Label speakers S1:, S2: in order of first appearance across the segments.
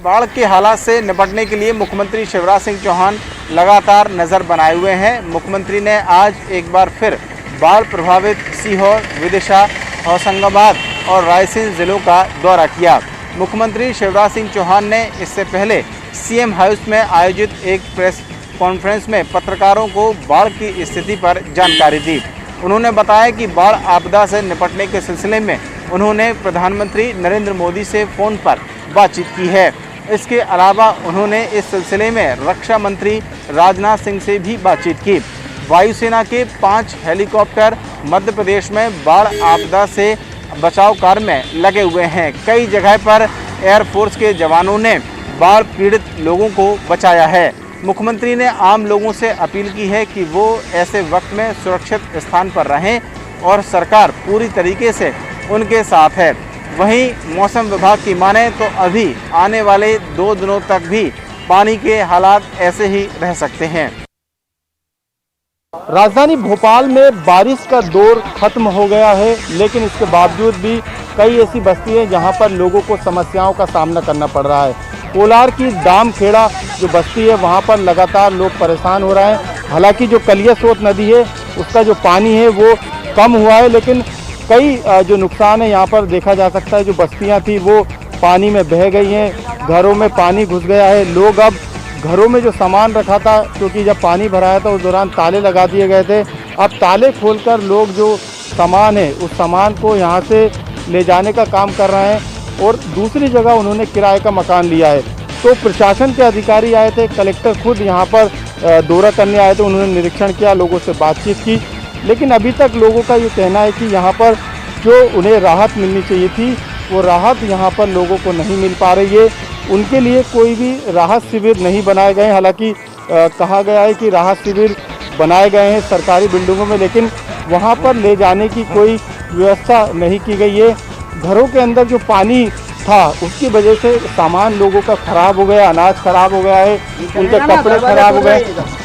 S1: बाढ़ के हालात से निपटने के लिए मुख्यमंत्री शिवराज सिंह चौहान लगातार नज़र बनाए हुए हैं। मुख्यमंत्री ने आज एक बार फिर बाढ़ प्रभावित सीहोर, विदिशा, होशंगाबाद और रायसेन जिलों का दौरा किया। मुख्यमंत्री शिवराज सिंह चौहान ने इससे पहले सीएम हाउस में आयोजित एक प्रेस कॉन्फ्रेंस में पत्रकारों को बाढ़ की स्थिति पर जानकारी दी। उन्होंने बताया कि बाढ़ आपदा से निपटने के सिलसिले में उन्होंने प्रधानमंत्री नरेंद्र मोदी से फ़ोन पर बातचीत की है। इसके अलावा उन्होंने इस सिलसिले में रक्षा मंत्री राजनाथ सिंह से भी बातचीत की। वायुसेना के 5 हेलीकॉप्टर मध्य प्रदेश में बाढ़ आपदा से बचाव कार्य में लगे हुए हैं। कई जगह पर एयरफोर्स के जवानों ने बाढ़ पीड़ित लोगों को बचाया है। मुख्यमंत्री ने आम लोगों से अपील की है कि वो ऐसे वक्त में सुरक्षित स्थान पर रहें और सरकार पूरी तरीके से उनके साथ है। वहीं मौसम विभाग की माने तो अभी आने वाले 2 दिनों तक भी पानी के हालात ऐसे ही रह सकते हैं।
S2: राजधानी भोपाल में बारिश का दौर खत्म हो गया है, लेकिन इसके बावजूद भी कई ऐसी बस्ती हैं जहां पर लोगों को समस्याओं का सामना करना पड़ रहा है। कोलार की दामखेड़ा जो बस्ती है वहां पर लगातार लोग परेशान हो रहे हैं। हालांकि जो कलियासोत नदी है उसका जो पानी है वो कम हुआ है, लेकिन कई जो नुकसान है यहाँ पर देखा जा सकता है। जो बस्तियाँ थी वो पानी में बह गई हैं, घरों में पानी घुस गया है। लोग अब घरों में जो सामान रखा था, क्योंकि जब पानी भराया था उस दौरान ताले लगा दिए गए थे, अब ताले खोलकर लोग जो सामान है उस सामान को यहाँ से ले जाने का काम कर रहे हैं और दूसरी जगह उन्होंने किराए का मकान लिया है। तो प्रशासन के अधिकारी आए थे, कलेक्टर खुद यहाँ पर दौरा करने आए थे, उन्होंने निरीक्षण किया, लोगों से बातचीत की, लेकिन अभी तक लोगों का ये कहना है कि यहाँ पर जो उन्हें राहत मिलनी चाहिए थी वो राहत यहाँ पर लोगों को नहीं मिल पा रही है। उनके लिए कोई भी राहत शिविर नहीं बनाए गए। हालांकि कहा गया है कि राहत शिविर बनाए गए हैं सरकारी बिल्डिंगों में, लेकिन वहाँ पर ले जाने की कोई व्यवस्था नहीं की गई है। घरों के अंदर जो पानी था उसकी वजह से सामान लोगों का खराब हो गया, अनाज खराब हो गया है, उनके कपड़े खराब हो गए।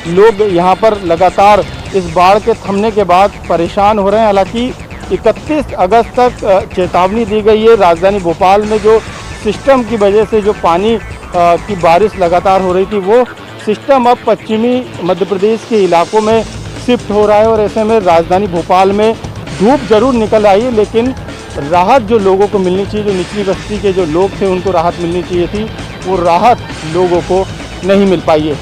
S2: लोग यहाँ पर लगातार इस बाढ़ के थमने के बाद परेशान हो रहे हैं। हालांकि 31 अगस्त तक चेतावनी दी गई है। राजधानी भोपाल में जो सिस्टम की वजह से जो पानी की बारिश लगातार हो रही थी वो सिस्टम अब पश्चिमी मध्य प्रदेश के इलाकों में शिफ्ट हो रहा है और ऐसे में राजधानी भोपाल में धूप जरूर निकल आई है, लेकिन राहत जो लोगों को मिलनी चाहिए, जो निचली बस्ती के जो लोग थे उनको राहत मिलनी चाहिए थी, वो राहत लोगों को नहीं मिल पाई है।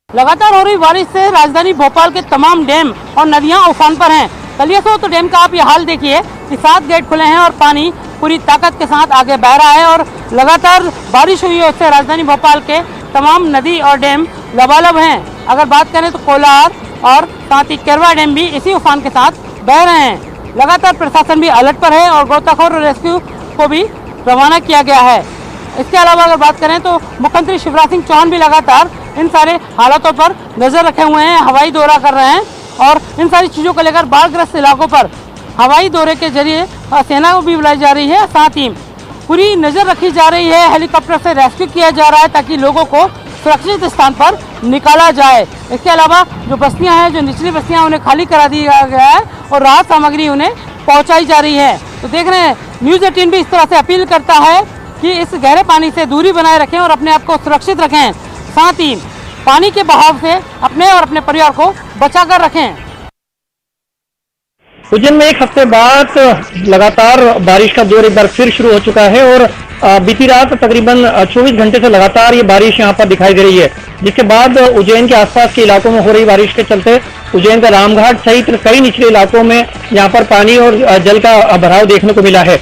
S3: लगातार हो रही बारिश से राजधानी भोपाल के तमाम डैम और नदियां उफान पर हैं। कलियासोत डैम का आप ये हाल देखिए कि 7 गेट खुले हैं और पानी पूरी ताकत के साथ आगे बह रहा है और लगातार बारिश हुई है उससे राजधानी भोपाल के तमाम नदी और डैम लबालब हैं। अगर बात करें तो कोलार और साथ ही केरवा डैम भी इसी उफान के साथ बह रहे हैं। लगातार प्रशासन भी अलर्ट पर है और गोताखोर और रेस्क्यू को भी रवाना किया गया है। इसके अलावा अगर बात करें तो मुख्यमंत्री शिवराज सिंह चौहान भी लगातार इन सारे हालातों पर नजर रखे हुए हैं, हवाई दौरा कर रहे हैं और इन सारी चीज़ों को लेकर बाढ़ग्रस्त इलाकों पर हवाई दौरे के जरिए सेना को भी बुलाई जा रही है। साथ ही पूरी नज़र रखी जा रही है, हेलीकॉप्टर से रेस्क्यू किया जा रहा है ताकि लोगों को सुरक्षित स्थान पर निकाला जाए। इसके अलावा जो बस्तियां हैं, जो निचली बस्तियां, उन्हें खाली करा दिया गया है और राहत सामग्री उन्हें पहुंचाई जा रही है। तो देख रहे हैं न्यूज़ 18 भी इस तरह से अपील करता है कि इस गहरे पानी से दूरी बनाए रखें और अपने आप को सुरक्षित रखें, साथ ही पानी के बहाव से अपने और अपने परिवार को बचाकर रखें।
S4: उज्जैन में एक हफ्ते बाद लगातार बारिश का दौर एक बार फिर शुरू हो चुका है और बीती रात तकरीबन 24 घंटे से लगातार ये बारिश यहाँ पर दिखाई दे रही है, जिसके बाद उज्जैन के आसपास के इलाकों में हो रही बारिश के चलते उज्जैन का रामघाट सहित कई निचले इलाकों में यहाँ पर पानी और जल का भराव देखने को मिला है।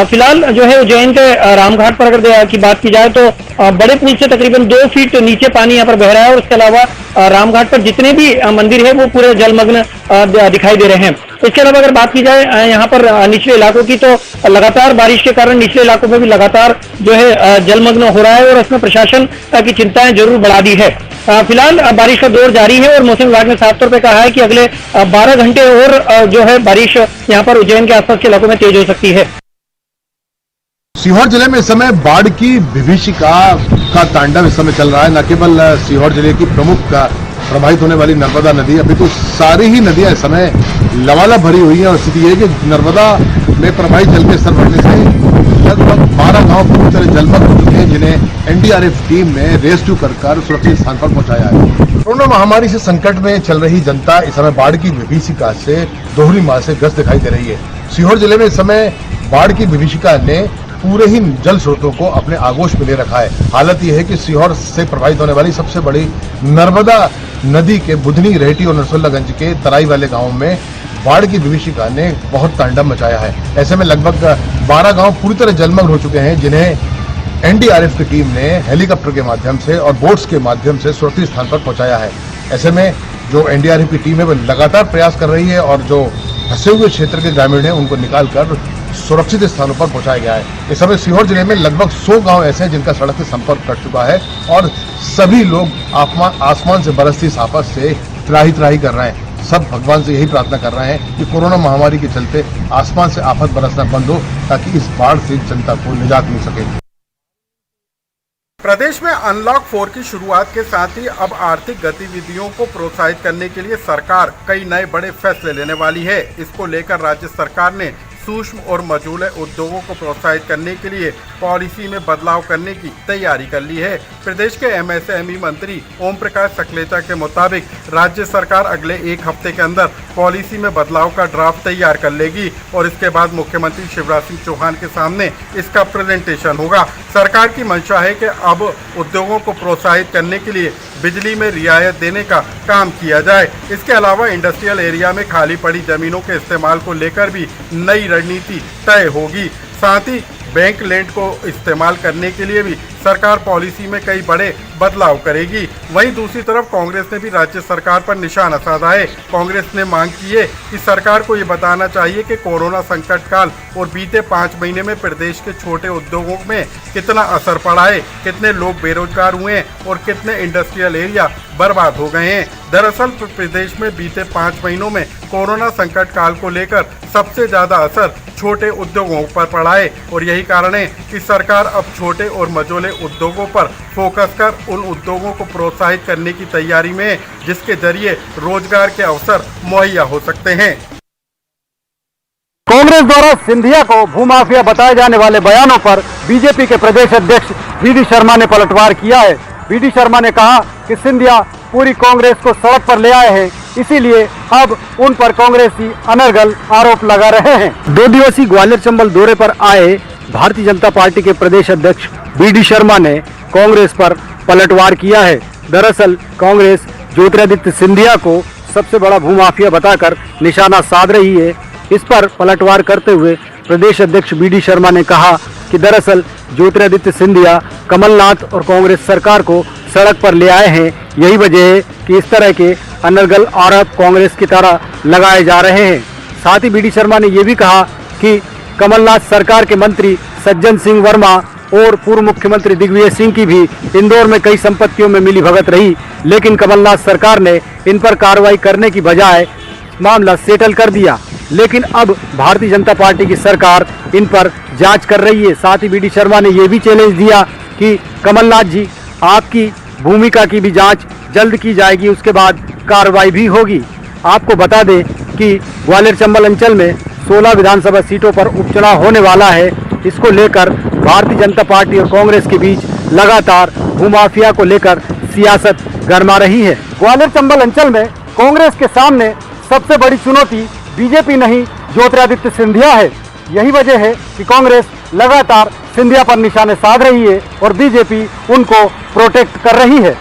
S4: फिलहाल जो है उज्जैन के रामघाट पर अगर की बात की जाए तो बड़े पुल से तकरीबन 2 फीट नीचे पानी यहाँ पर बह रहा है और उसके अलावा रामघाट पर जितने भी मंदिर है वो पूरे जलमग्न दिखाई दे रहे हैं। इसके अलावा अगर बात की जाए यहाँ पर निचले इलाकों की तो लगातार बारिश के कारण निचले इलाकों में भी लगातार जो है जलमग्न हो रहा है और उसमें प्रशासन की चिंताएं जरूर बढ़ा दी है। फिलहाल बारिश का दौर जारी है और मौसम विभाग ने साफ तौर पर कहा है कि अगले 12 घंटे और जो है बारिश यहाँ पर उज्जैन के आसपास के इलाकों में तेज हो सकती है।
S5: सीहोर जिले में इस समय बाढ़ की विभीषिका का तांडव इस समय चल रहा है। न केवल सीहोर जिले की प्रमुख प्रभावित होने वाली नर्मदा नदी, अभी तो सारी ही नदियां इस समय लबालब भरी हुई है और स्थिति है कि नर्मदा में प्रवाहित जल के स्तर बढ़ने से लगभग 12 गांव पूरी तरह जलमग्न हो चुके हैं, जिन्हें एनडीआरएफ टीम ने रेस्क्यू कर सुरक्षित स्थान पर पहुंचाया है। कोरोना महामारी से संकट में चल रही जनता इस समय बाढ़ की विभीषिका से दोहरी मार से ग्रस्त दिखाई दे रही है। सीहोर जिले में इस समय बाढ़ की विभीषिका ने पूरे ही जल स्रोतों को अपने आगोश में ले रखा है। हालत यह है कि सीहोर से प्रभावित होने वाली सबसे बड़ी नर्मदा नदी के बुधनी, रेहटी और नरसुल्लागंज के तराई वाले गांवों में बाढ़ की विभीषिका ने बहुत तांडव मचाया है। ऐसे में लगभग 12 गांव पूरी तरह जलमग्न हो चुके हैं, जिन्हें एनडीआरएफ की टीम ने हेलीकॉप्टर के माध्यम से और बोट्स के माध्यम से सुरक्षित स्थान पर पहुंचाया है। ऐसे में जो एनडीआरएफ की टीम है वो लगातार प्रयास कर रही है और जो फंसे हुए क्षेत्र के ग्रामीण हैं उनको निकालकर सुरक्षित स्थानों पर पहुंचाया गया है। इस समय सीहोर जिले में लगभग 100 गांव ऐसे हैं जिनका सड़क से संपर्क कट चुका है और सभी लोग आसमान से बरसती इस आफत से त्राही त्राही कर रहे हैं। सब भगवान से यही प्रार्थना कर रहे हैं कि कोरोना महामारी के चलते आसमान से आफत बरसना बंद हो, ताकि इस बाढ़ से जनता को निजात मिल सके।
S6: प्रदेश में अनलॉक 4 की शुरुआत के साथ ही अब आर्थिक गतिविधियों को प्रोत्साहित करने के लिए सरकार कई नए बड़े फैसले लेने वाली है। इसको लेकर राज्य सरकार ने सूक्ष्म और मझोले उद्योगों को प्रोत्साहित करने के लिए पॉलिसी में बदलाव करने की तैयारी कर ली है। प्रदेश के एमएसएमई मंत्री ओम प्रकाश सकलेचा के मुताबिक राज्य सरकार अगले एक हफ्ते के अंदर पॉलिसी में बदलाव का ड्राफ्ट तैयार कर लेगी और इसके बाद मुख्यमंत्री शिवराज सिंह चौहान के सामने इसका प्रेजेंटेशन होगा। सरकार की मंशा है कि अब उद्योगों को प्रोत्साहित करने के लिए बिजली में रियायत देने का काम किया जाए। इसके अलावा इंडस्ट्रियल एरिया में खाली पड़ी जमीनों के इस्तेमाल को लेकर भी नई रणनीति तय होगी। साथ ही बैंक लैंड को इस्तेमाल करने के लिए भी सरकार पॉलिसी में कई बड़े बदलाव करेगी। वहीं दूसरी तरफ कांग्रेस ने भी राज्य सरकार पर निशाना साधा है। कांग्रेस ने मांग की है कि सरकार को ये बताना चाहिए कि कोरोना संकट काल और बीते 5 महीने में प्रदेश के छोटे उद्योगों में कितना असर पड़ा है, कितने लोग बेरोजगार हुए हैं और कितने इंडस्ट्रियल एरिया बर्बाद हो गए हैं। दरअसल प्रदेश में बीते 5 महीनों में कोरोना संकट काल को लेकर सबसे ज्यादा असर छोटे उद्योगों पर पड़ा है और यही कारण है कि सरकार अब छोटे और मझोले उद्योगों पर फोकस कर उन उद्योगों को प्रोत्साहित करने की तैयारी में है, जिसके जरिए रोजगार के अवसर मुहैया हो सकते हैं।
S2: कांग्रेस द्वारा सिंधिया को भूमाफिया बताए जाने वाले बयानों पर बीजेपी के प्रदेश अध्यक्ष वी.डी. शर्मा ने पलटवार किया है। वी.डी. शर्मा ने कहा कि सिंधिया पूरी कांग्रेस को सड़क पर ले आए हैं, इसीलिए अब उन पर कांग्रेसी अनर्गल आरोप लगा रहे हैं। 2 दिवसीय ग्वालियर चंबल दौरे पर आए भारतीय जनता पार्टी के प्रदेश अध्यक्ष वी.डी. शर्मा ने कांग्रेस पर पलटवार किया है। दरअसल कांग्रेस ज्योतिरादित्य सिंधिया को सबसे बड़ा भूमाफिया बताकर निशाना साध रही है। इस पर पलटवार करते हुए प्रदेश अध्यक्ष वी.डी. शर्मा ने कहा कि दरअसल ज्योतिरादित्य सिंधिया कमलनाथ और कांग्रेस सरकार को सड़क पर ले आए हैं। यही वजह है कि इस तरह के अनर्गल आरोप कांग्रेस की तरह लगाए जा रहे हैं। साथ ही वी.डी. शर्मा ने यह भी कहा कि कमलनाथ सरकार के मंत्री सज्जन सिंह वर्मा और पूर्व मुख्यमंत्री दिग्विजय सिंह की भी इंदौर में कई संपत्तियों में मिली भगत रही, लेकिन कमलनाथ सरकार ने इन पर कार्रवाई करने की बजाय मामला सेटल कर दिया। लेकिन अब भारतीय जनता पार्टी की सरकार इन पर जांच कर रही है। साथ ही वी.डी. शर्मा ने यह भी चैलेंज दिया कि कमलनाथ जी, आपकी भूमिका की भी जांच जल्द की जाएगी, उसके बाद कार्रवाई भी होगी। आपको बता दें कि ग्वालियर चंबल अंचल में 16 विधानसभा सीटों पर उपचुनाव होने वाला है। इसको लेकर भारतीय जनता पार्टी और कांग्रेस के बीच लगातार भूमाफिया को लेकर सियासत गरमा रही है। ग्वालियर चंबल अंचल में कांग्रेस के सामने सबसे बड़ी चुनौती बीजेपी नहीं, ज्योतिरादित्य सिंधिया है। यही वजह है कि कांग्रेस लगातार सिंधिया पर निशाने साध रही है और बीजेपी उनको प्रोटेक्ट कर रही है।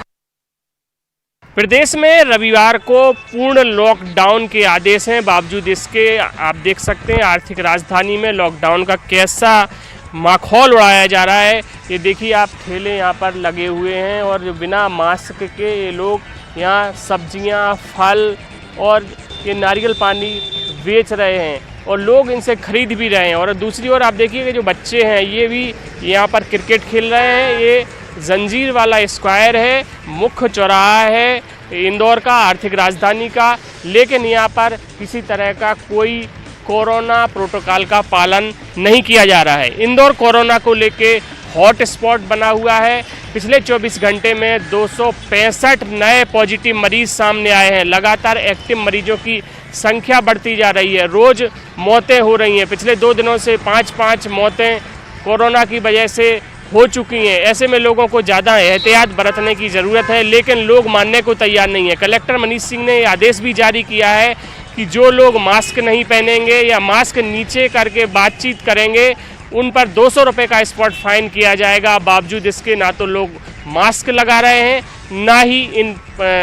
S7: प्रदेश में रविवार को पूर्ण लॉकडाउन के आदेश हैं, बावजूद इसके आप देख सकते हैं आर्थिक राजधानी में लॉकडाउन का कैसा माहौल उड़ाया जा रहा है। ये देखिए, आप ठेले यहाँ पर लगे हुए हैं और जो बिना मास्क के ये लोग यहाँ सब्जियाँ, फल और ये नारियल पानी बेच रहे हैं और लोग इनसे खरीद भी रहे हैं। और दूसरी ओर आप देखिए जो बच्चे हैं ये भी यहाँ पर क्रिकेट खेल रहे हैं। ये जंजीर वाला स्क्वायर है, मुख्य चौराहा है इंदौर का, आर्थिक राजधानी का, लेकिन यहाँ पर किसी तरह का कोई कोरोना प्रोटोकॉल का पालन नहीं किया जा रहा है। इंदौर कोरोना को लेके हॉट स्पॉट बना हुआ है। पिछले 24 घंटे में 265 नए पॉजिटिव मरीज सामने आए हैं। लगातार एक्टिव मरीजों की संख्या बढ़ती जा रही है, रोज़ मौतें हो रही हैं। पिछले 2 दिनों से 5-5 मौतें कोरोना की वजह से हो चुकी हैं। ऐसे में लोगों को ज़्यादा एहतियात बरतने की ज़रूरत है, लेकिन लोग मानने को तैयार नहीं है। कलेक्टर मनीष सिंह ने आदेश भी जारी किया है कि जो लोग मास्क नहीं पहनेंगे या मास्क नीचे करके बातचीत करेंगे उन पर 200 रुपये का स्पॉट फाइन किया जाएगा। बावजूद इसके ना तो लोग मास्क लगा रहे हैं, ना ही इन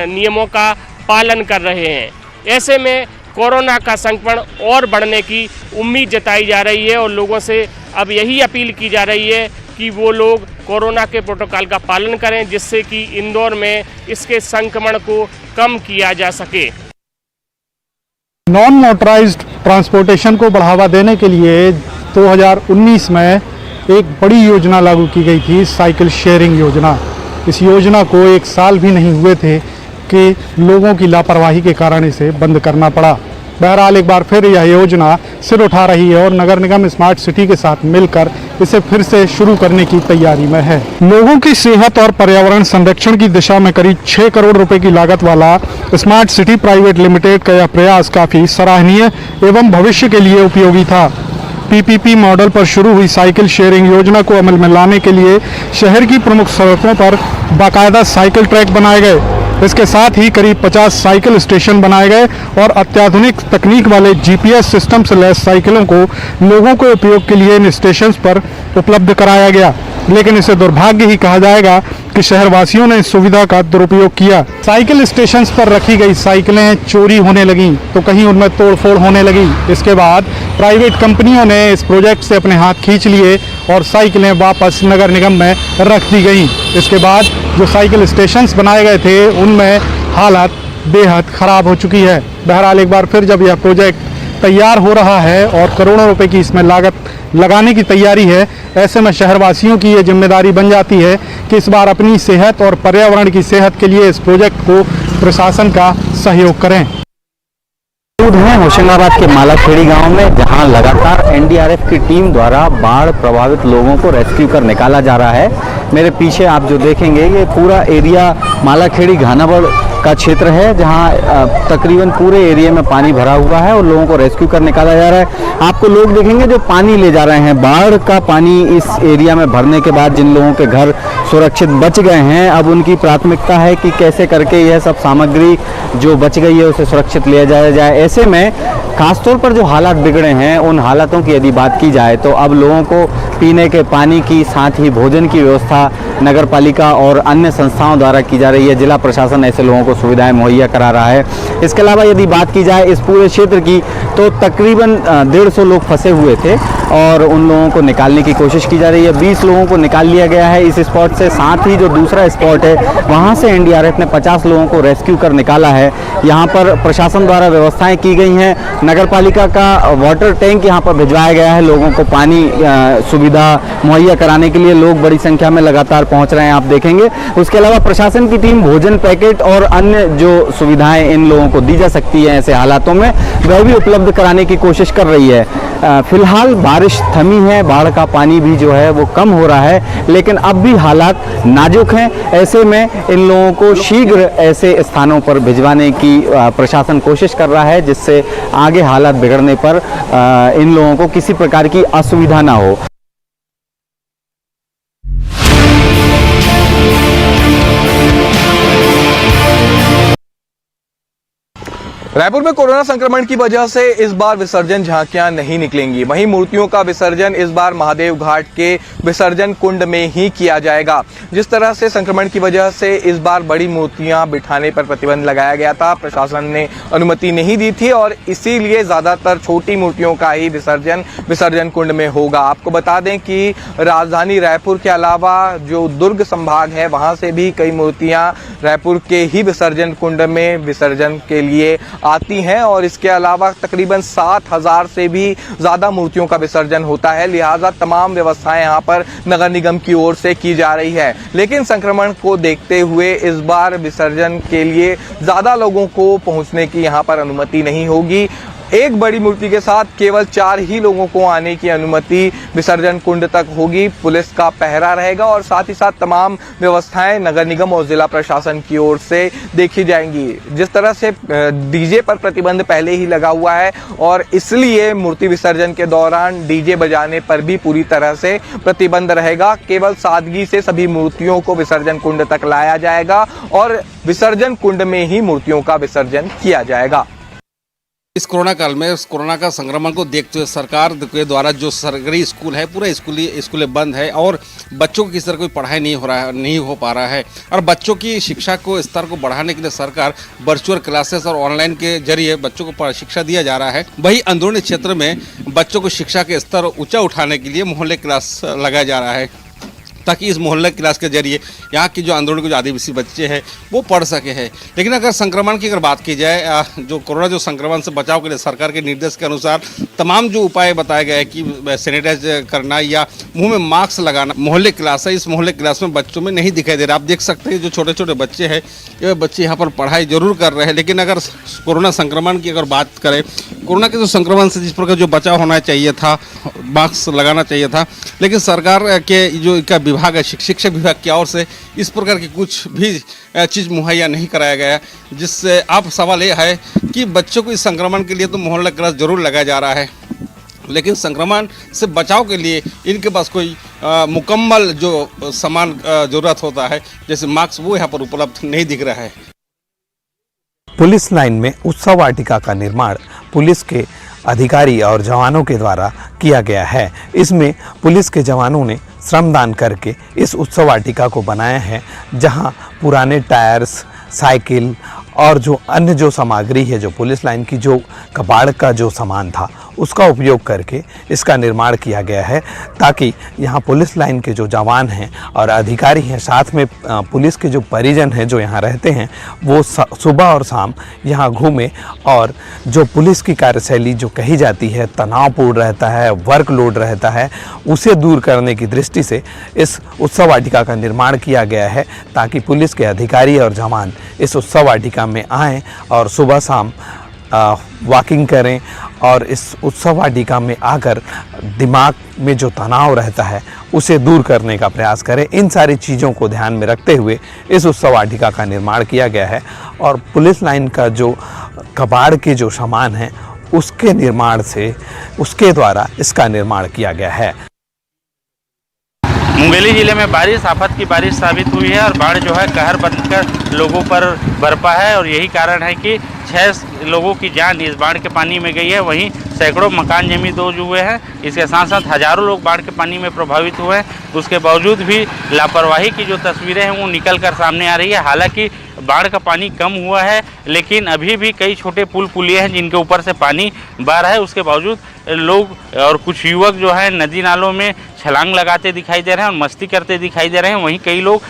S7: नियमों का पालन कर रहे हैं। ऐसे में कोरोना का संक्रमण और बढ़ने की उम्मीद जताई जा रही है और लोगों से अब यही अपील की जा रही है कि वो लोग कोरोना के प्रोटोकॉल का पालन करें, जिससे कि इंदौर में इसके संक्रमण को कम किया जा सके।
S2: नॉन मोटराइज्ड ट्रांसपोर्टेशन को बढ़ावा देने के लिए 2019 में एक बड़ी योजना लागू की गई थी, साइकिल शेयरिंग योजना। इस योजना को 1 साल भी नहीं हुए थे कि लोगों की लापरवाही के कारण इसे बंद करना पड़ा। बहरहाल एक बार फिर यह योजना सिर उठा रही है और नगर निगम स्मार्ट सिटी के साथ मिलकर इसे फिर से शुरू करने की तैयारी में है। लोगों की सेहत और पर्यावरण संरक्षण की दिशा में करीब 6 करोड़ रुपए की लागत वाला स्मार्ट सिटी प्राइवेट लिमिटेड का यह प्रयास काफ़ी सराहनीय एवं भविष्य के लिए उपयोगी था। पीपीपी मॉडल पर शुरू हुई साइकिल शेयरिंग योजना को अमल में लाने के लिए शहर की प्रमुख सड़कों पर बाकायदा साइकिल ट्रैक बनाए गए। इसके साथ ही करीब 50 साइकिल स्टेशन बनाए गए और अत्याधुनिक तकनीक वाले जीपीएस सिस्टम से लैस साइकिलों को लोगों के उपयोग के लिए इन स्टेशंस पर उपलब्ध कराया गया। लेकिन इसे दुर्भाग्य ही कहा जाएगा कि शहरवासियों ने इस सुविधा का दुरुपयोग किया। साइकिल स्टेशंस पर रखी गई साइकिलें चोरी होने लगीं तो कहीं उनमें तोड़फोड़ होने लगी। इसके बाद प्राइवेट कंपनियों ने इस प्रोजेक्ट से अपने हाथ खींच लिए और साइकिलें वापस नगर निगम में रख दी गईं। इसके बाद जो साइकिल स्टेशंस बनाए गए थे उनमें हालत बेहद ख़राब हो चुकी है। बहरहाल एक बार फिर जब यह प्रोजेक्ट तैयार हो रहा है और करोड़ों रुपए की इसमें लागत लगाने की तैयारी है, ऐसे में शहरवासियों की ये जिम्मेदारी बन जाती है कि इस बार अपनी सेहत और पर्यावरण की सेहत के लिए इस प्रोजेक्ट को प्रशासन का सहयोग करें।
S8: मौजूद हैं होशंगाबाद के मालाखेड़ी गांव में, जहां लगातार एनडीआरएफ की टीम द्वारा बाढ़ प्रभावित लोगों को रेस्क्यू कर निकाला जा रहा है। मेरे पीछे आप जो देखेंगे ये पूरा एरिया मालाखेड़ी घानागढ़ का क्षेत्र है, जहां तकरीबन पूरे एरिया में पानी भरा हुआ है और लोगों को रेस्क्यू कर निकाला जा रहा है। आपको लोग देखेंगे जो पानी ले जा रहे हैं, बाढ़ का पानी इस एरिया में भरने के बाद जिन लोगों के घर सुरक्षित बच गए हैं, अब उनकी प्राथमिकता है कि कैसे करके यह सब सामग्री जो बच गई है उसे सुरक्षित ले जाया जाए। ऐसे में खासतौर पर जो हालात बिगड़े हैं उन हालातों की यदि बात की जाए तो अब लोगों को पीने के पानी की साथ ही भोजन की व्यवस्था नगर पालिका और अन्य संस्थाओं द्वारा की जा रही है। जिला प्रशासन ऐसे लोगों को सुविधाएं मुहैया करा रहा है। इसके अलावा यदि बात की जाए इस पूरे क्षेत्र की तो तकरीबन 150 लोग फंसे हुए थे और उन लोगों को निकालने की कोशिश की जा रही है। 20 लोगों को निकाल लिया गया है इस स्पॉट से। साथ ही जो दूसरा स्पॉट है वहाँ से एनडीआरएफ ने 50 लोगों को रेस्क्यू कर निकाला है। यहाँ पर प्रशासन द्वारा व्यवस्थाएं की गई हैं। नगर पालिका का वाटर टैंक यहाँ पर भिजवाया गया है। लोगों को पानी सुविधा मुहैया कराने के लिए लोग बड़ी संख्या में लगातार पहुँच रहे हैं, आप देखेंगे। उसके अलावा प्रशासन की टीम भोजन पैकेट और अन्य जो सुविधाएं इन लोगों को दी जा सकती है ऐसे हालातों में वह भी उपलब्ध कराने की कोशिश कर रही है। फिलहाल बारिश थमी है, बाढ़ का पानी भी जो है वो कम हो रहा है, लेकिन अब भी हालात नाजुक हैं। ऐसे में इन लोगों को शीघ्र ऐसे स्थानों पर भिजवाने की प्रशासन कोशिश कर रहा है, जिससे आगे हालात बिगड़ने पर इन लोगों को किसी प्रकार की असुविधा ना हो।
S9: रायपुर में कोरोना संक्रमण की वजह से इस बार विसर्जन झांकियां नहीं निकलेंगी। वहीं मूर्तियों का विसर्जन इस बार महादेव घाट के विसर्जन कुंड में ही किया जाएगा। जिस तरह से संक्रमण की वजह से इस बार बड़ी मूर्तियां बिठाने पर प्रतिबंध लगाया गया था, प्रशासन ने अनुमति नहीं दी थी और इसीलिए ज्यादातर छोटी मूर्तियों का ही विसर्जन कुंड में होगा। आपको बता दें कि राजधानी रायपुर के अलावा जो दुर्ग संभाग है वहां से भी कई मूर्तियां रायपुर के ही विसर्जन कुंड में विसर्जन के लिए आती हैं और इसके अलावा तकरीबन 7000 से भी ज़्यादा मूर्तियों का विसर्जन होता है। लिहाजा तमाम व्यवस्थाएं यहाँ पर नगर निगम की ओर से की जा रही है। लेकिन संक्रमण को देखते हुए इस बार विसर्जन के लिए ज़्यादा लोगों को पहुँचने की यहाँ पर अनुमति नहीं होगी। एक बड़ी मूर्ति के साथ केवल 4 ही लोगों को आने की अनुमति विसर्जन कुंड तक होगी। पुलिस का पहरा रहेगा और साथ ही साथ तमाम व्यवस्थाएं नगर निगम और जिला प्रशासन की ओर से देखी जाएंगी। जिस तरह से डीजे पर प्रतिबंध पहले ही लगा हुआ है और इसलिए मूर्ति विसर्जन के दौरान डीजे बजाने पर भी पूरी तरह से प्रतिबंध रहेगा। केवल सादगी से सभी मूर्तियों को विसर्जन कुंड तक लाया जाएगा और विसर्जन कुंड में ही मूर्तियों का विसर्जन किया जाएगा।
S10: इस कोरोना काल में इस कोरोना का संक्रमण को देखते हुए सरकार के द्वारा जो सरकारी स्कूल है पूरा स्कूलें बंद है और बच्चों को किसी तरह कोई पढ़ाई नहीं हो पा रहा है और बच्चों की शिक्षा को स्तर को बढ़ाने के लिए सरकार वर्चुअल क्लासेस और ऑनलाइन के जरिए बच्चों को शिक्षा दिया जा रहा है। वही अंदरूनी क्षेत्र में बच्चों को शिक्षा के स्तर ऊंचा उठाने के लिए मोहल्ले क्लास लगाया जा रहा है ताकि इस मोहल्ले क्लास के जरिए यहाँ की जो अंदरूनी जो आदिवासी बच्चे हैं वो पढ़ सके हैं। लेकिन अगर संक्रमण की बात की जाए जो कोरोना जो संक्रमण से बचाव के लिए सरकार के निर्देश के अनुसार तमाम जो उपाय बताए गए हैं कि सैनिटाइज करना या मुंह में मास्क लगाना, मोहल्ले क्लास है, इस मोहल्ले क्लास में बच्चों में नहीं दिखाई दे रहा। आप देख सकते हैं जो छोटे छोटे बच्चे हैं ये बच्चे यहाँ पर पढ़ाई जरूर कर रहे हैं। लेकिन अगर कोरोना संक्रमण की अगर बात करें, कोरोना के जो संक्रमण से जिस प्रकार जो बचाव होना चाहिए था, मास्क लगाना चाहिए था, लेकिन सरकार के जो इनका विभाग है शिक्षा विभाग की ओर से इस प्रकार की कुछ भी चीज़ मुहैया नहीं कराया गया, जिससे अब सवाल ये है कि बच्चों को इस संक्रमण के लिए तो मोहल्ला क्लास जरूर लगाया जा रहा है, लेकिन संक्रमण से बचाव के लिए इनके पास कोई मुकम्मल जो सामान ज़रूरत होता है जैसे मास्क वो यहाँ पर उपलब्ध नहीं दिख रहा है।
S11: पुलिस लाइन में उत्सव वाटिका का निर्माण पुलिस के अधिकारी और जवानों के द्वारा किया गया है। इसमें पुलिस के जवानों ने श्रमदान करके इस उत्सव वाटिका को बनाया है, जहां पुराने टायर्स, साइकिल और जो अन्य जो सामग्री है, जो पुलिस लाइन की जो कबाड़ का जो सामान था उसका उपयोग करके इसका निर्माण किया गया है, ताकि यहाँ पुलिस लाइन के जो जवान हैं और अधिकारी हैं, साथ में पुलिस के जो परिजन हैं जो यहाँ रहते हैं, वो सुबह और शाम यहाँ घूमें और जो पुलिस की कार्यशैली जो कही जाती है, तनावपूर्ण रहता है, वर्कलोड रहता है, उसे दूर करने की दृष्टि से इस उत्सव वाटिका का निर्माण किया गया है, ताकि पुलिस के अधिकारी और जवान इस उत्सव वाटिका में आएँ और सुबह शाम वॉकिंग करें और इस उत्सव वाटिका में आकर दिमाग में जो तनाव रहता है उसे दूर करने का प्रयास करें। इन सारी चीज़ों को ध्यान में रखते हुए इस उत्सव वाटिका का निर्माण किया गया है और पुलिस लाइन का जो कबाड़ के जो सामान है उसके निर्माण से उसके द्वारा इसका निर्माण किया गया है।
S12: मुंगेली जिले में बारिश आफत की बारिश साबित हुई है और बाढ़ जो है कहर बनकर लोगों पर बरपा है और यही कारण है कि 6 लोगों की जान इस बाढ़ के पानी में गई है। वहीं सैकड़ों मकान जमींदोज हुए हैं। इसके साथ साथ हजारों लोग बाढ़ के पानी में प्रभावित हुए हैं। उसके बावजूद भी लापरवाही की जो तस्वीरें हैं वो निकल कर सामने आ रही है। हालांकि बाढ़ का पानी कम हुआ है, लेकिन अभी भी कई छोटे पुल पुलिये हैं जिनके ऊपर से पानी बह रहा है। उसके बावजूद लोग और कुछ युवक जो है नदी नालों में छलांग लगाते दिखाई दे रहे हैं और मस्ती करते दिखाई दे रहे हैं। वहीं कई लोग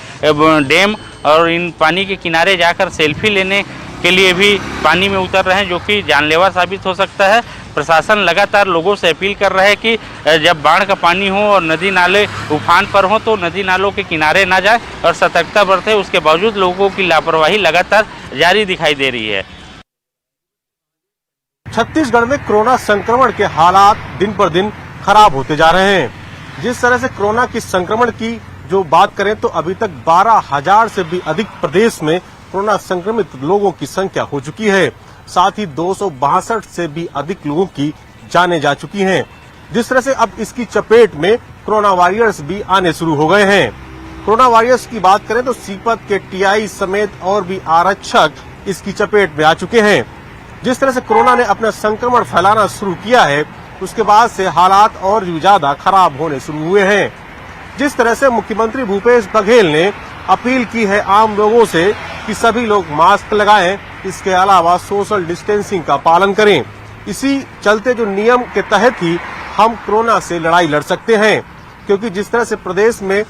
S12: डैम और इन पानी के किनारे जाकर सेल्फी लेने के लिए भी पानी में उतर रहे हैं, जो कि जानलेवा साबित हो सकता है। प्रशासन लगातार लोगों से अपील कर रहा है कि जब बाढ़ का पानी हो और नदी नाले उफान पर हो तो नदी नालों के किनारे ना जाए और सतर्कता बरते। उसके बावजूद लोगों की लापरवाही लगातार जारी दिखाई दे रही है।
S2: छत्तीसगढ़ में कोरोना संक्रमण के हालात दिन पर दिन खराब होते जा रहे हैं। जिस तरह से कोरोना की संक्रमण की जो बात करें तो अभी तक 12,000 से भी अधिक प्रदेश में कोरोना संक्रमित लोगों की संख्या हो चुकी है। साथ ही 262 से भी अधिक लोगों की जानें जा चुकी हैं। जिस तरह से अब इसकी चपेट में कोरोना वॉरियर्स भी आने शुरू हो गए हैं। कोरोना वॉरियर्स की बात करें तो सीपत के टीआई समेत और भी आरक्षक इसकी चपेट में आ चुके हैं। जिस तरह से कोरोना ने अपना संक्रमण फैलाना शुरू किया है, उसके बाद से हालात और भी ज्यादा खराब होने शुरू हुए हैं। जिस तरह से मुख्यमंत्री भूपेश बघेल ने अपील की है आम लोगों से कि सभी लोग मास्क लगाएं, इसके अलावा सोशल डिस्टेंसिंग का पालन करें। इसी चलते जो नियम के तहत ही हम कोरोना से लड़ाई लड़ सकते हैं, क्योंकि जिस तरह से प्रदेश में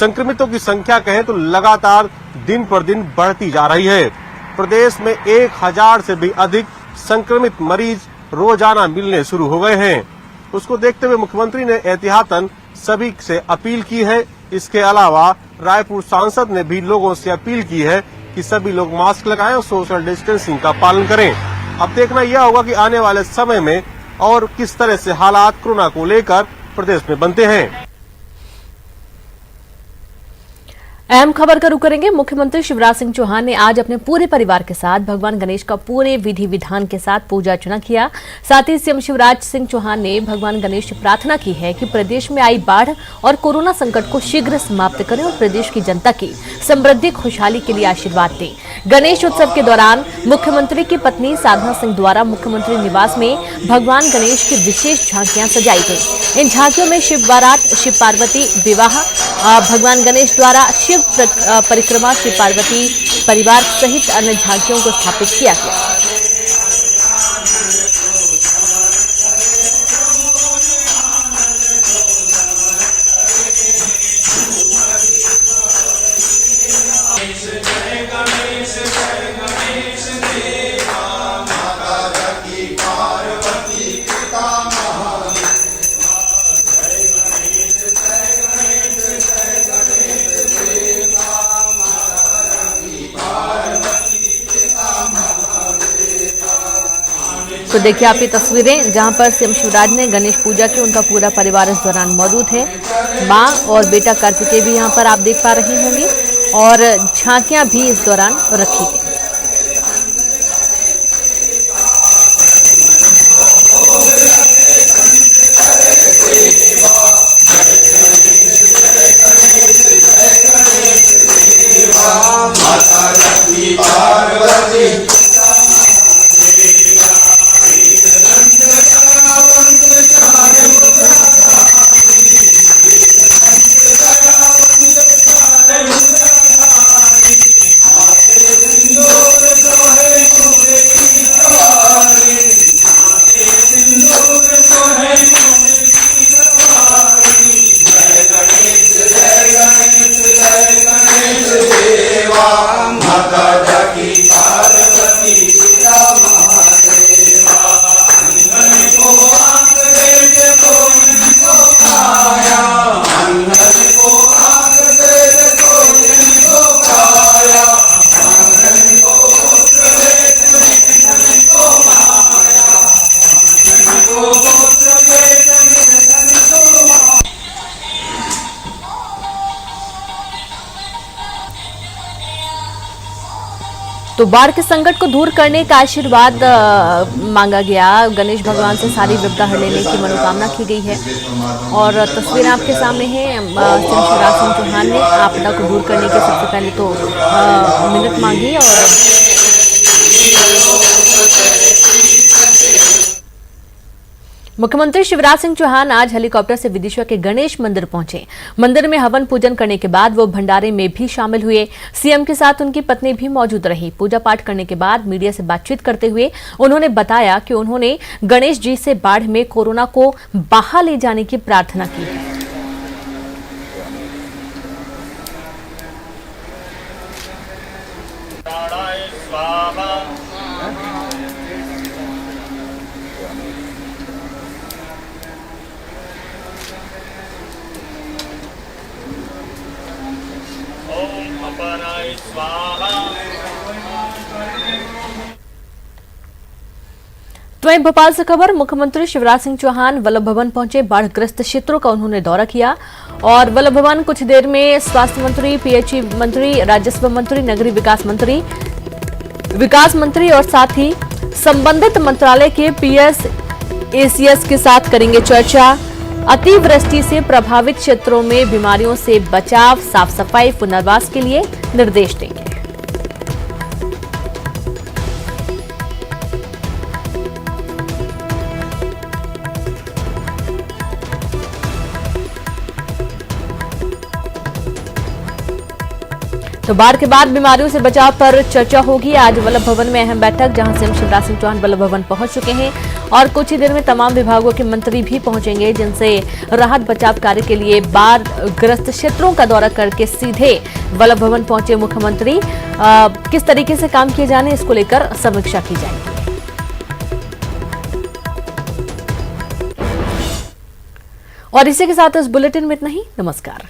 S2: संक्रमितों की संख्या कहें तो लगातार दिन पर दिन बढ़ती जा रही है। प्रदेश में 1,000 से भी अधिक संक्रमित मरीज रोजाना मिलने शुरू हो गए हैं। उसको देखते हुए मुख्यमंत्री ने एहतियातन सभी से अपील की है। इसके अलावा रायपुर सांसद ने भी लोगों से अपील की है कि सभी लोग मास्क लगाएं और सोशल डिस्टेंसिंग का पालन करें।
S13: अब देखना यह होगा कि आने वाले समय में और किस तरह से हालात कोरोना को लेकर प्रदेश में बनते हैं।
S14: अहम खबर का रुख करेंगे। मुख्यमंत्री शिवराज सिंह चौहान ने आज अपने पूरे परिवार के साथ भगवान गणेश का पूरे विधि विधान के साथ पूजा अर्चना किया। साथ ही सीएम शिवराज सिंह चौहान ने भगवान गणेश से प्रार्थना की है कि प्रदेश में आई बाढ़ और कोरोना संकट को शीघ्र समाप्त करें और प्रदेश की जनता की समृद्धि खुशहाली के लिए आशीर्वाद दें। गणेश उत्सव के दौरान मुख्यमंत्री की पत्नी साधना सिंह द्वारा मुख्यमंत्री निवास में भगवान गणेश की विशेष झांकियां सजाई गई। इन झांकियों में शिव बारात, शिव पार्वती विवाह, भगवान गणेश द्वारा शिव परिक्रमा, शिव पार्वती परिवार सहित अन्य झांकियों को स्थापित किया गया। तो देखिए आप ये तस्वीरें जहां पर सीएम शिवराज ने गणेश पूजा की, उनका पूरा परिवार इस दौरान मौजूद है। मां और बेटा कार्तिकेय भी यहां पर आप देख पा रहे होंगे और झांकियां भी इस दौरान रखी गई। तो बाढ़ के संकट को दूर करने का आशीर्वाद मांगा गया। गणेश भगवान से सारी विपदा हर लेने की मनोकामना की गई है और तस्वीर आपके सामने है। शिवराज सिंह चौहान ने आपदा को दूर करने के सबसे पहले तो मिन्नत मांगी और मुख्यमंत्री शिवराज सिंह चौहान आज हेलीकॉप्टर से विदिशा के गणेश मंदिर पहुंचे। मंदिर में हवन पूजन करने के बाद वो भंडारे में भी शामिल हुए। सीएम के साथ उनकी पत्नी भी मौजूद रही। पूजा पाठ करने के बाद मीडिया से बातचीत करते हुए उन्होंने बताया कि उन्होंने गणेश जी से बाढ़ में कोरोना को बाहर ले जाने की प्रार्थना की है। तो वहीं भोपाल से खबर। मुख्यमंत्री शिवराज सिंह चौहान वल्लभ भवन पहुंचे। बाढ़ग्रस्त क्षेत्रों का उन्होंने दौरा किया और वल्लभ भवन कुछ देर में स्वास्थ्य मंत्री, पीएचई मंत्री, राजस्व मंत्री, नगरीय विकास मंत्री और साथ ही संबंधित मंत्रालय के पीएस, एसीएस के साथ करेंगे चर्चा। अतिवृष्टि से प्रभावित क्षेत्रों में बीमारियों से बचाव, साफ सफाई, पुनर्वास के लिए निर्देश देंगे। तो बाढ़ के बाद बीमारियों से बचाव पर चर्चा होगी। आज वल्लभ भवन में अहम बैठक, जहां सीएम शिवराज सिंह चौहान वल्लभ भवन पहुंच चुके हैं और कुछ ही देर में तमाम विभागों के मंत्री भी पहुंचेंगे, जिनसे राहत बचाव कार्य के लिए बाढ़ग्रस्त क्षेत्रों का दौरा करके सीधे वल्लभ भवन पहुंचे मुख्यमंत्री। किस तरीके से काम किए जाने, इसको लेकर समीक्षा की जाएगी। और इसी के साथ इस बुलेटिन में इतना ही। नमस्कार।